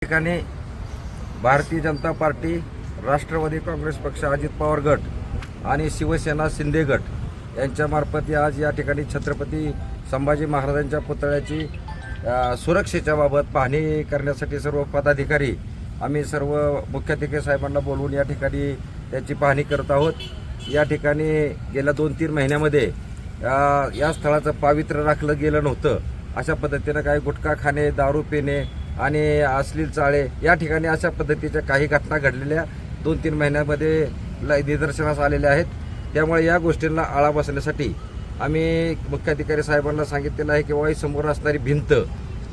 ठिकाणी भारतीय जनता पार्टी, राष्ट्रवादी काँग्रेस पक्ष, अजित पवार गट आणि शिवसेना शिंदे गट यांच्यामार्फत आज या ठिकाणी छत्रपती संभाजी महाराजांच्या पुतळ्याची सुरक्षेच्या बाबत पाहणी करण्यासाठी सर्व पदाधिकारी आम्ही सर्व मुख्याधिकारी साहेबांना बोलवून या ठिकाणी त्याची पाहणी करत आहोत। या ठिकाणी गेल्या 2-3 महिन्यामध्ये या स्थळाचं पावित्र्य राखलं गेलं नव्हतं। अशा पद्धतीनं काही गुटखा खाणे, दारू पिणे आणि अश्लील चाळे या ठिकाणी अशा पद्धतीच्या काही घटना घडलेल्या 2-3 महिन्यामध्ये निदर्शनास आलेल्या आहेत। त्यामुळे या गोष्टींना आळा बसण्यासाठी आम्ही मुख्याधिकारी साहेबांना सांगितलेलं आहे की बाबा समोर असणारी भिंत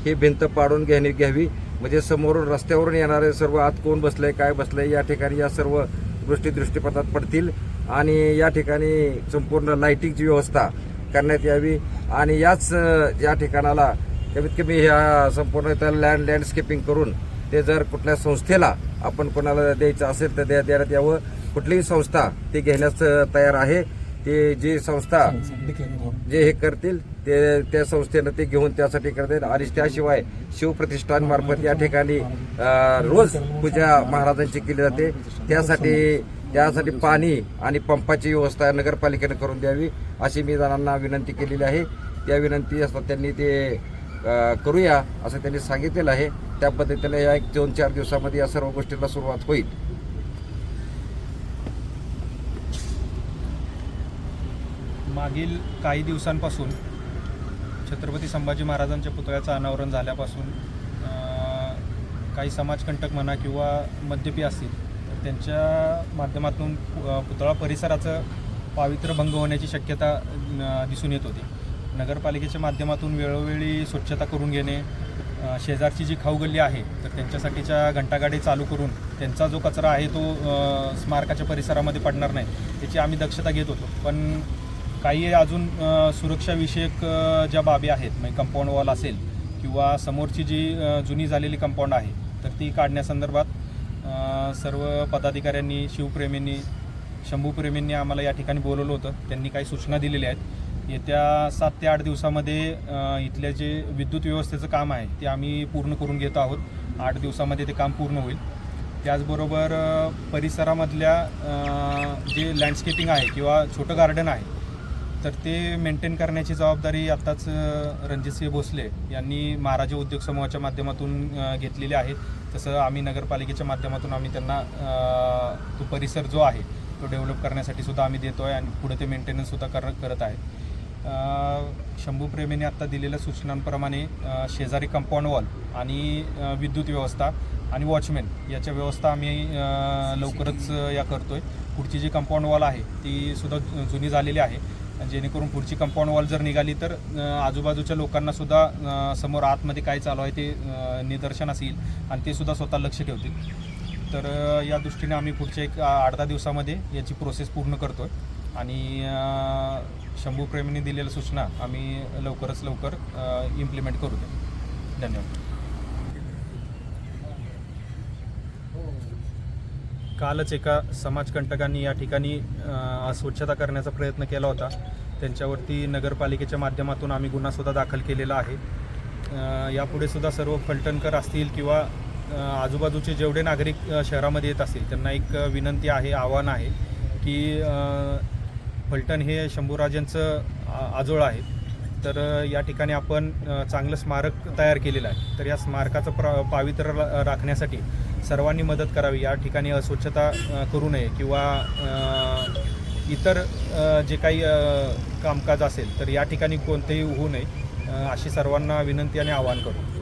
ही भिंत पाडून घ्यावी, म्हणजे समोरून रस्त्यावरून येणारे सर्व आत कोण बसलंय काय बसलंय या ठिकाणी या सर्व गोष्टी दृष्टीपथात पडतील आणि या ठिकाणी संपूर्ण लाईटिंगची व्यवस्था करण्यात यावी आणि या ठिकाणाला कमीत कमी ह्या संपूर्ण लँडस्केपिंग करून ते जर कुठल्या संस्थेला आपण कोणाला द्यायचं असेल तर देण्यात यावं। कुठलीही संस्था ते घेण्यास तयार आहे। ते जी संस्था जे हे करतील ते त्या संस्थेनं ते घेऊन त्यासाठी करतील आणि त्याशिवाय शिवप्रतिष्ठान मार्फत या ठिकाणी रोज पूजा महाराजांची केली जाते। त्यासाठी पाणी आणि पंपाची व्यवस्था नगरपालिकेने करून द्यावी अशी मी जणांना विनंती केलेली आहे। त्या विनंती असतात त्यांनी ते करूया असं त्यांनी सांगितलेलं आहे। त्या पद्धतीने या 2-4 दिवसामध्ये या सर्व गोष्टींना सुरुवात होईल। मागील काही दिवसांपासून छत्रपती संभाजी महाराजांच्या पुतळ्याचं अनावरण झाल्यापासून काही समाजकंटक म्हणा किंवा मद्यपी असतील तर त्यांच्या माध्यमातून पुतळा परिसराचं पावित्र्य भंग होण्याची शक्यता दिसून येत होती। नगरपालिकेच्या माध्यमातून वेळोवेळी स्वच्छता करून घेणे, शेजारची जी खाऊ गल्ली आहे तर त्यांच्यासाठीच्या घंटागाडी चालू करून त्यांचा जो कचरा आहे तो स्मारकाच्या परिसरामध्ये पडणार नाही याची आम्ही दक्षता घेत होतो। पण काही अजून सुरक्षाविषयक ज्या बाबी आहेत, म्हणजे कंपाऊंड वॉल असेल किंवा समोरची जी जुनी झालेली कंपाऊंड आहे तर ती काढण्यासंदर्भात सर्व पदाधिकाऱ्यांनी, शिवप्रेमींनी, शंभूप्रेमींनी आम्हाला या ठिकाणी बोलवलं होतं। त्यांनी काही सूचना दिलेल्या आहेत। येत्या 7 ते 8 दिवसामध्ये इथल्या जे विद्युत व्यवस्थेचं काम आहे ते आम्ही पूर्ण करून घेत आहोत। 8 दिवसामध्ये ते काम पूर्ण होईल। त्याचबरोबर परिसरामधल्या जे लँडस्केपिंग आहे किंवा छोटं गार्डन आहे तर ते मेंटेन करण्याची जबाबदारी आत्ताच रणजितसिंह भोसले यांनी महाराजा उद्योग समूहाच्या माध्यमातून घेतलेली आहे। तसं आम्ही नगरपालिकेच्या माध्यमातून आम्ही त्यांना तो परिसर जो आहे तो डेव्हलप करण्यासाठी सुद्धा आम्ही देतो आहे आणि पुढे ते मेंटेनन्ससुद्धा करत आहे। शंभूप्रेमीने आत्ता दिलेल्या सूचनांप्रमाणे शेजारी कंपाऊंड वॉल आणि विद्युत व्यवस्था आणि वॉचमॅन याच्या व्यवस्था आम्ही लवकरच करतो आहे। पुढची जी कंपाऊंड वॉल आहे ती सुद्धा जुनी झालेली आहे, जेणेकरून पुढची कंपाऊंड वॉल जर निघाली तर आजूबाजूच्या लोकांनासुद्धा समोर आतमध्ये काय चालू आहे ते निदर्शनास येईल आणि ते सुद्धा स्वतः लक्ष ठेवतील। तर या दृष्टीने आम्ही पुढच्या 8-10 दिवसामध्ये याची प्रोसेस पूर्ण करतो आहे आणि शंभूप्रेमींनी दिलेल्या सूचना आम्ही लवकरात लवकर इम्प्लिमेंट करू दे। धन्यवाद। कालच एका समाजकंटकांनी या ठिकाणी अस्वच्छता करण्याचा प्रयत्न केला होता। त्यांच्यावरती नगरपालिकेच्या माध्यमातून आम्ही गुन्हासुद्धा दाखल केलेला आहे। यापुढे सुद्धा सर्व फलटणकर असतील किंवा आजूबाजूचे जेवढे नागरिक शहरामध्ये येत असतील त्यांना एक विनंती आहे, आव्हान आहे की फलटण हे शंभूराजांचं आजोळ आहे। तर या ठिकाणी आपण चांगलं स्मारक तयार केलेलं आहे। तर या स्मारकाचं पावित्र्य राखण्यासाठी सर्वांनी मदत करावी। या ठिकाणी अस्वच्छता करू नये किंवा इतर जे काही कामकाज असेल तर या ठिकाणी कोणतेही होऊ नये अशी सर्वांना विनंती आणि आवाहन करू।